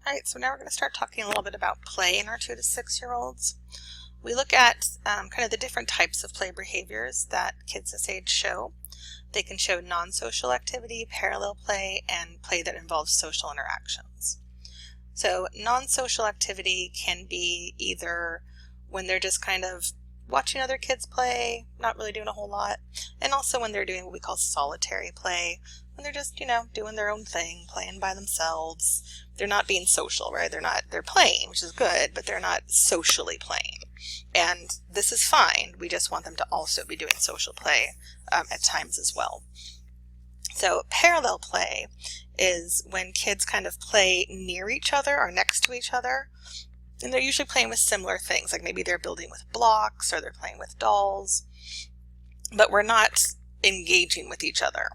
All right, so now we're going to start talking a little bit about play in our 2 to 6 year olds. We look at kind of the different types of play behaviors that kids this age show. They can show non-social activity, parallel play, and play that involves social interactions. So non-social activity can be either when they're just kind of watching other kids play, not really doing a whole lot, and also when they're doing what we call solitary play, when they're just, doing their own thing, playing by themselves. They're not being social, right? They're playing, which is good, but they're not socially playing. And this is fine. We just want them to also be doing social play at times as well. So parallel play is when kids kind of play near each other or next to each other. And they're usually playing with similar things, like maybe they're building with blocks or they're playing with dolls, but we're not engaging with each other.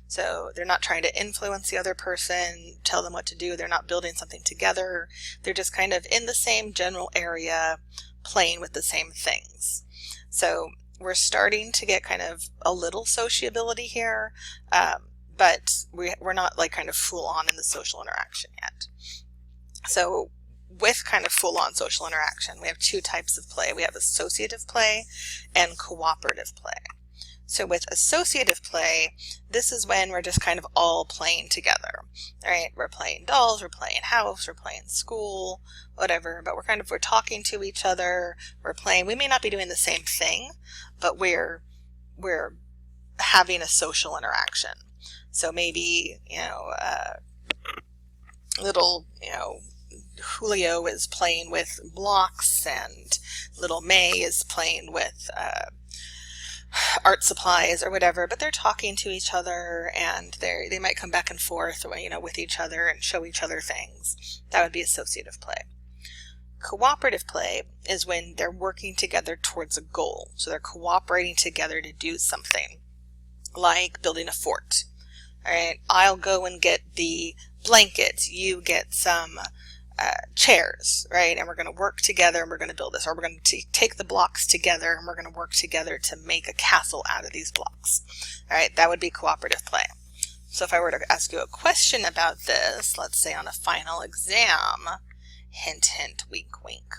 So they're not trying to influence the other person, tell them what to do. They're not building something together. They're just kind of in the same general area, playing with the same things. So we're starting to get kind of a little sociability here, but we're not like kind of full on in the social interaction yet. So with kind of full-on social interaction, we have 2 types of play. We have associative play and cooperative play. So with associative play, this is when we're just kind of all playing together, right? We're playing dolls, we're playing house, we're playing school, whatever, but we're talking to each other, we're playing. We may not be doing the same thing, but we're having a social interaction. So maybe, little, Julio is playing with blocks and little May is playing with art supplies or whatever, but they're talking to each other and they might come back and forth, with each other and show each other things. That would be associative play. Cooperative play is when they're working together towards a goal. So they're cooperating together to do something, like building a fort. All right, I'll go and get the blankets, you get some chairs, right? And we're going to work together and we're going to build this, or we're going to take the blocks together and we're going to work together to make a castle out of these blocks. All right, that would be cooperative play. So if I were to ask you a question about this, let's say on a final exam, hint, hint, wink, wink,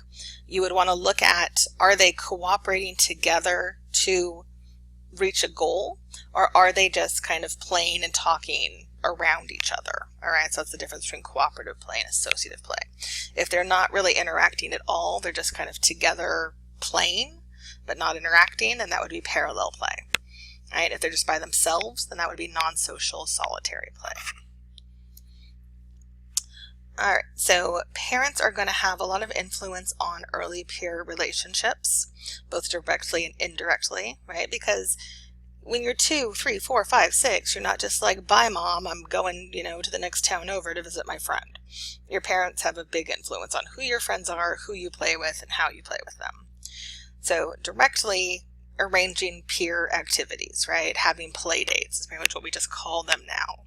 you would want to look at, are they cooperating together to reach a goal, or are they just kind of playing and talking around each other? All right, so that's the difference between cooperative play and associative play. If they're not really interacting at all, they're just kind of together playing but not interacting, then that would be parallel play. All right, if they're just by themselves, then that would be non-social solitary play. All right, so parents are going to have a lot of influence on early peer relationships, both directly and indirectly, right? Because when you're 2, 3, 4, 5, 6, you're not just like, bye mom, I'm going, to the next town over to visit my friend. Your parents have a big influence on who your friends are, who you play with, and how you play with them. So directly arranging peer activities, right? Having play dates is pretty much what we just call them now.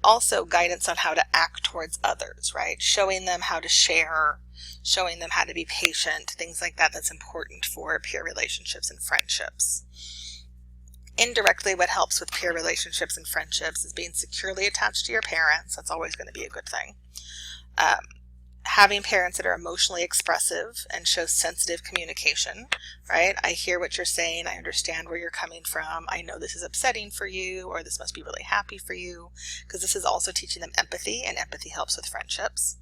Also guidance on how to act towards others, right? Showing them how to share, showing them how to be patient, things like that. That's important for peer relationships and friendships. Indirectly, what helps with peer relationships and friendships is being securely attached to your parents. That's always going to be a good thing. Having parents that are emotionally expressive and show sensitive communication, right? I hear what you're saying. I understand where you're coming from. I know this is upsetting for you, or this must be really happy for you, because this is also teaching them empathy, and empathy helps with friendships.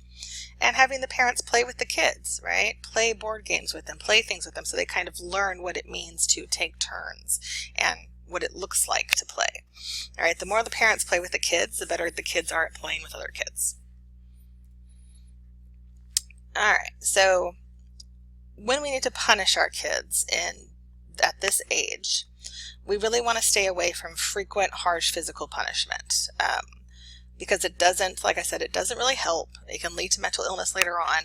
And having the parents play with the kids, right? Play board games with them, play things with them, so they kind of learn what it means to take turns and what it looks like to play. All right, the more the parents play with the kids, the better the kids are at playing with other kids. All right, so when we need to punish our kids at this age, we really want to stay away from frequent, harsh physical punishment, because it doesn't, like I said, it doesn't really help. It can lead to mental illness later on,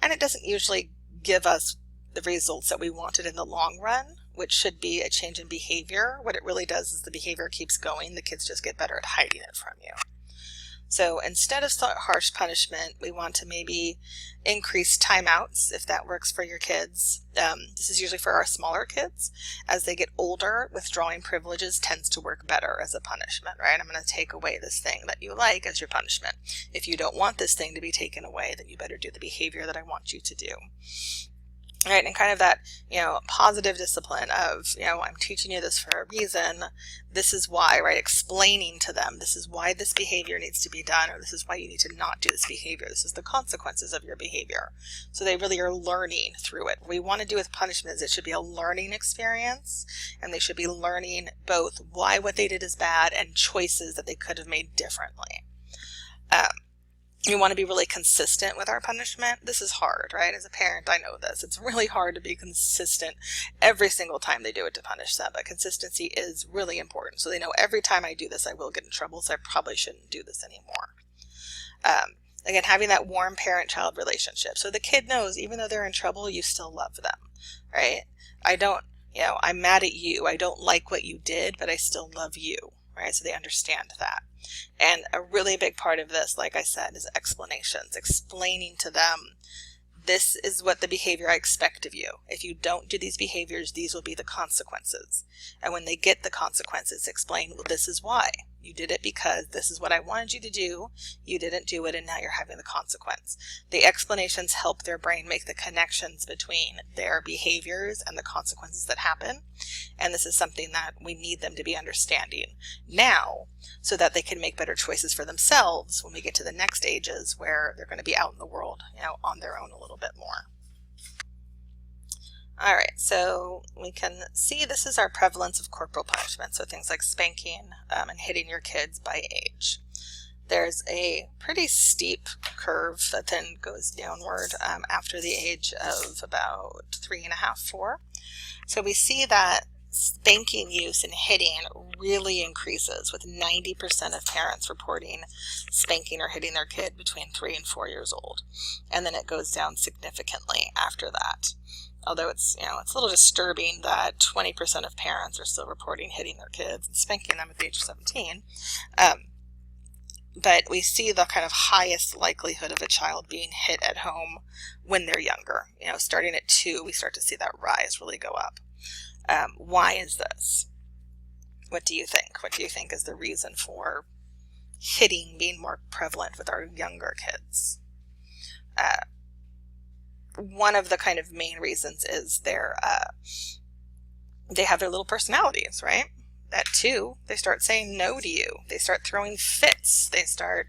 and it doesn't usually give us the results that we wanted in the long run, which should be a change in behavior. What it really does is the behavior keeps going. The kids just get better at hiding it from you. So instead of harsh punishment, we want to maybe increase timeouts if that works for your kids. This is usually for our smaller kids. As they get older, withdrawing privileges tends to work better as a punishment, right? I'm going to take away this thing that you like as your punishment. If you don't want this thing to be taken away, then you better do the behavior that I want you to do. Right, and kind of that, positive discipline of, I'm teaching you this for a reason. This is why, right? Explaining to them, this is why this behavior needs to be done, or this is why you need to not do this behavior. This is the consequences of your behavior. So they really are learning through it. What we want to do with punishment is it should be a learning experience, and they should be learning both why what they did is bad and choices that they could have made differently. We want to be really consistent with our punishment. This is hard, right? As a parent, I know this. It's really hard to be consistent every single time they do it to punish them, but consistency is really important. So they know every time I do this, I will get in trouble, so I probably shouldn't do this anymore. Again, having that warm parent-child relationship. So the kid knows, even though they're in trouble, you still love them, right? I'm mad at you. I don't like what you did, but I still love you, right? So they understand that. And a really big part of this, like I said, is explanations, explaining to them, this is what the behavior I expect of you. If you don't do these behaviors, these will be the consequences. And when they get the consequences, explain, well, this is why. You did it because this is what I wanted you to do. You didn't do it, and now you're having the consequence. The explanations help their brain make the connections between their behaviors and the consequences that happen. And this is something that we need them to be understanding now so that they can make better choices for themselves when we get to the next ages where they're going to be out in the world, on their own a little bit more. All right, so we can see this is our prevalence of corporal punishment, so things like spanking and hitting your kids by age. There's a pretty steep curve that then goes downward after the age of about 3.5, 4. So we see that spanking use and hitting really increases, with 90% of parents reporting spanking or hitting their kid between 3 and 4 years old. And then it goes down significantly after that. Although it's a little disturbing that 20% of parents are still reporting hitting their kids and spanking them at the age of 17. But we see the kind of highest likelihood of a child being hit at home when they're younger. Starting at 2, we start to see that rise really go up. Why is this? What do you think? What do you think is the reason for hitting being more prevalent with our younger kids? One of the kind of main reasons is they have their little personalities, right? At 2, they start saying no to you. They start throwing fits. They start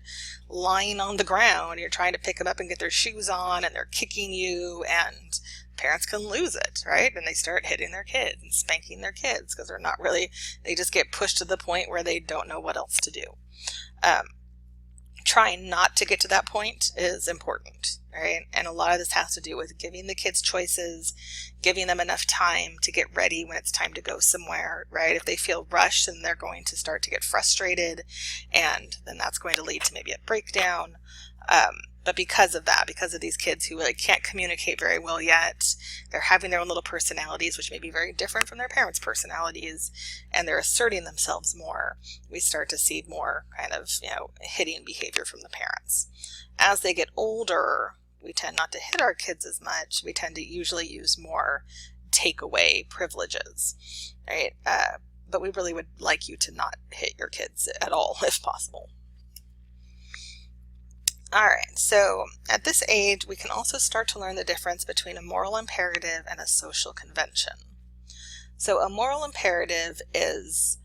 lying on the ground. You're trying to pick them up and get their shoes on, and they're kicking you, and parents can lose it, right? And they start hitting their kids and spanking their kids because they just get pushed to the point where they don't know what else to do. Trying not to get to that point is important, right? And a lot of this has to do with giving the kids choices, giving them enough time to get ready when it's time to go somewhere, right? If they feel rushed, then they're going to start to get frustrated, and then that's going to lead to maybe a breakdown. But because of these kids who can't communicate very well yet, they're having their own little personalities, which may be very different from their parents' personalities, and they're asserting themselves more, we start to see more kind of, hitting behavior from the parents. As they get older, we tend not to hit our kids as much. We tend to usually use more takeaway privileges, right? But we really would like you to not hit your kids at all, if possible. All right, so at this age, we can also start to learn the difference between a moral imperative and a social convention. So a moral imperative is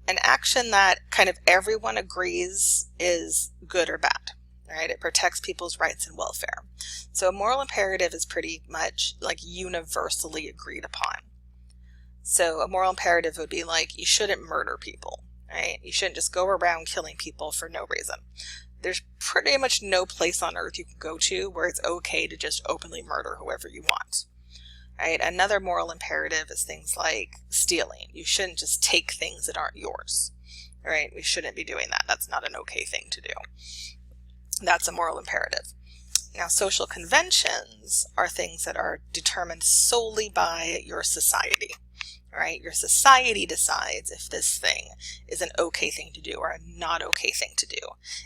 an action that kind of everyone agrees is good or bad, right? It protects people's rights and welfare. So a moral imperative is pretty much universally agreed upon. So a moral imperative would be you shouldn't murder people, right? You shouldn't just go around killing people for no reason. There's pretty much no place on earth you can go to where it's okay to just openly murder whoever you want, right? Another moral imperative is things like stealing. You shouldn't just take things that aren't yours, right? We shouldn't be doing that. That's not an okay thing to do. That's a moral imperative. Now, social conventions are things that are determined solely by your society, right? Your society decides if this thing is an okay thing to do or a not okay thing to do,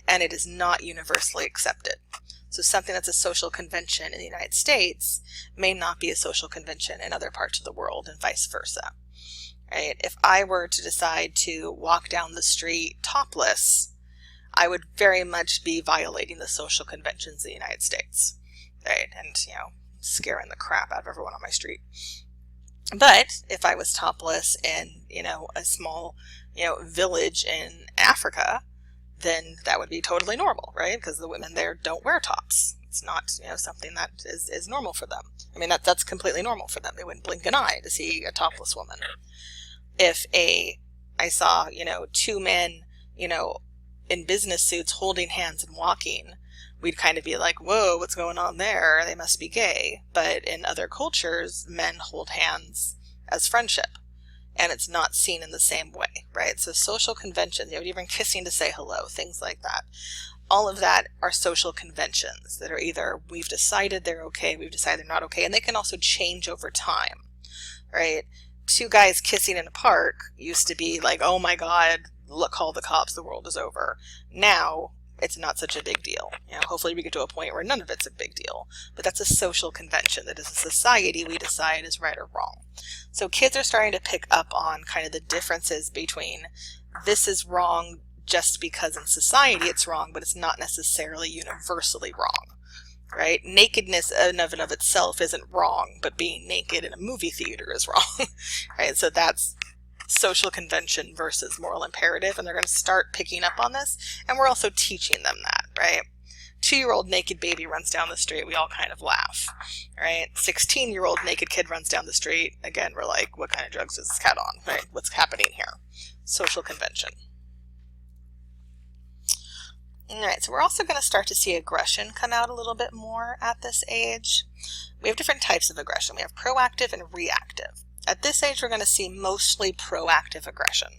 and it is not universally accepted. So something that's a social convention in the United States may not be a social convention in other parts of the world, and vice versa, right? If I were to decide to walk down the street topless, I would very much be violating the social conventions in the United States, right? And, scaring the crap out of everyone on my street. But if I was topless in, a small, village in Africa, then that would be totally normal, right? Because the women there don't wear tops. It's not, something that is normal for them. I mean, that's completely normal for them. They wouldn't blink an eye to see a topless woman. If I saw, two men, in business suits holding hands and walking, we'd kind of be like, whoa, what's going on there? They must be gay. But in other cultures, men hold hands as friendship, and it's not seen in the same way, right? So social conventions, even kissing to say hello, things like that. All of that are social conventions that are either we've decided they're okay, we've decided they're not okay, and they can also change over time, right? Two guys kissing in a park used to be like, oh my God, look, call the cops, the world is over. Now, it's not such a big deal. Hopefully we get to a point where none of it's a big deal. But that's a social convention that as a society we decide is right or wrong. So kids are starting to pick up on kind of the differences between this is wrong just because in society it's wrong, but it's not necessarily universally wrong, right? Nakedness in and of itself isn't wrong, but being naked in a movie theater is wrong, right? So that's social convention versus moral imperative, and they're going to start picking up on this, and we're also teaching them that, right? 2-year-old naked baby runs down the street, we all kind of laugh, right? 16-year-old naked kid runs down the street, again, we're like, what kind of drugs is this cat on, right? What's happening here? Social convention. Alright, so we're also going to start to see aggression come out a little bit more at this age. We have different types of aggression. We have proactive and reactive. At this age, we're going to see mostly proactive aggression.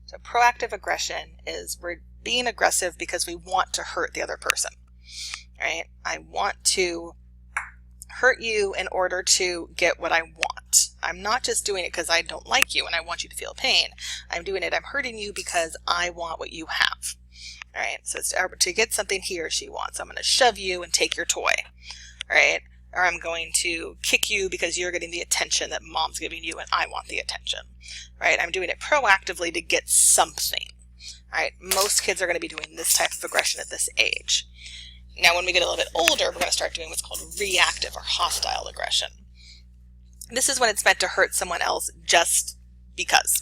So proactive aggression is we're being aggressive because we want to hurt the other person, right? I want to hurt you in order to get what I want. I'm not just doing it because I don't like you and I want you to feel pain. I'm hurting you because I want what you have. All right, so it's to get something he or she wants. I'm going to shove you and take your toy, all right? Or I'm going to kick you because you're getting the attention that mom's giving you and I want the attention, right? I'm doing it proactively to get something, all right? Most kids are going to be doing this type of aggression at this age. Now, when we get a little bit older, we're going to start doing what's called reactive or hostile aggression. This is when it's meant to hurt someone else just because.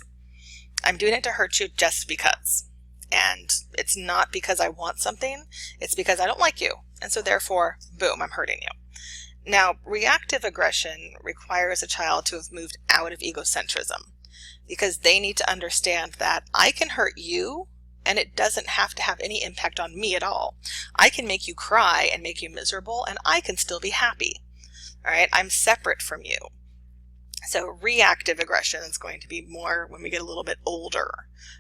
I'm doing it to hurt you just because. And it's not because I want something, it's because I don't like you. And so therefore, boom, I'm hurting you. Now, reactive aggression requires a child to have moved out of egocentrism because they need to understand that I can hurt you and it doesn't have to have any impact on me at all. I can make you cry and make you miserable and I can still be happy. All right, I'm separate from you. So reactive aggression is going to be more when we get a little bit older,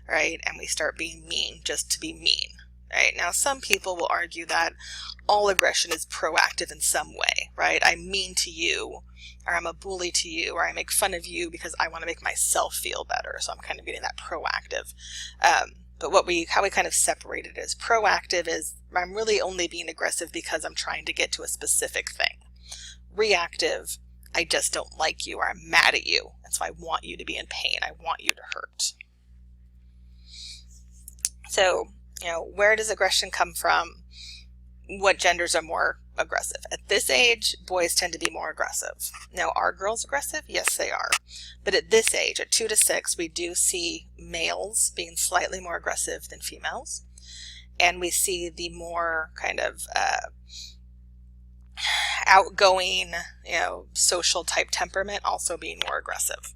right? And we start being mean just to be mean, right? Now, some people will argue that all aggression is proactive in some way, right? I'm mean to you, or I'm a bully to you, or I make fun of you because I want to make myself feel better. So I'm kind of getting that proactive. But how we kind of separate it is proactive is I'm really only being aggressive because I'm trying to get to a specific thing. Reactive, I just don't like you or I'm mad at you. And so I want you to be in pain. I want you to hurt. So, where does aggression come from? What genders are more aggressive? At this age, boys tend to be more aggressive. Now, are girls aggressive? Yes, they are. But at this age, at 2 to 6, we do see males being slightly more aggressive than females. And we see the more kind of outgoing, social type temperament also being more aggressive.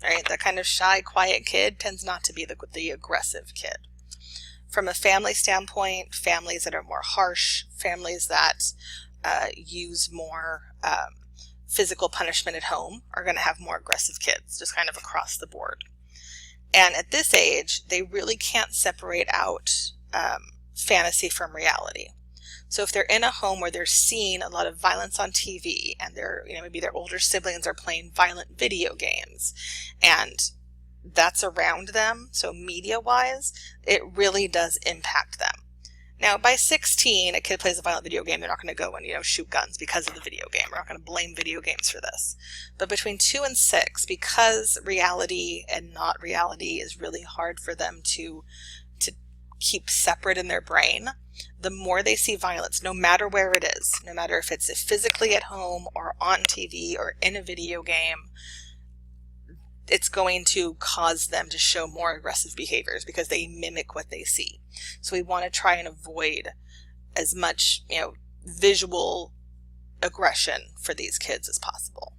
Right? That kind of shy, quiet kid tends not to be the aggressive kid. From a family standpoint, families that are more harsh, families that use more physical punishment at home are going to have more aggressive kids, just kind of across the board. And at this age, they really can't separate out fantasy from reality. So if they're in a home where they're seeing a lot of violence on TV and they're, maybe their older siblings are playing violent video games and that's around them, so media-wise, it really does impact them. Now, by 16, a kid plays a violent video game, they're not going to go and, shoot guns because of the video game. We're not going to blame video games for this. But between 2 and 6, because reality and not reality is really hard for them to keep separate in their brain, the more they see violence, no matter where it is, no matter if it's physically at home or on TV or in a video game, it's going to cause them to show more aggressive behaviors because they mimic what they see. So we want to try and avoid as much, visual aggression for these kids as possible.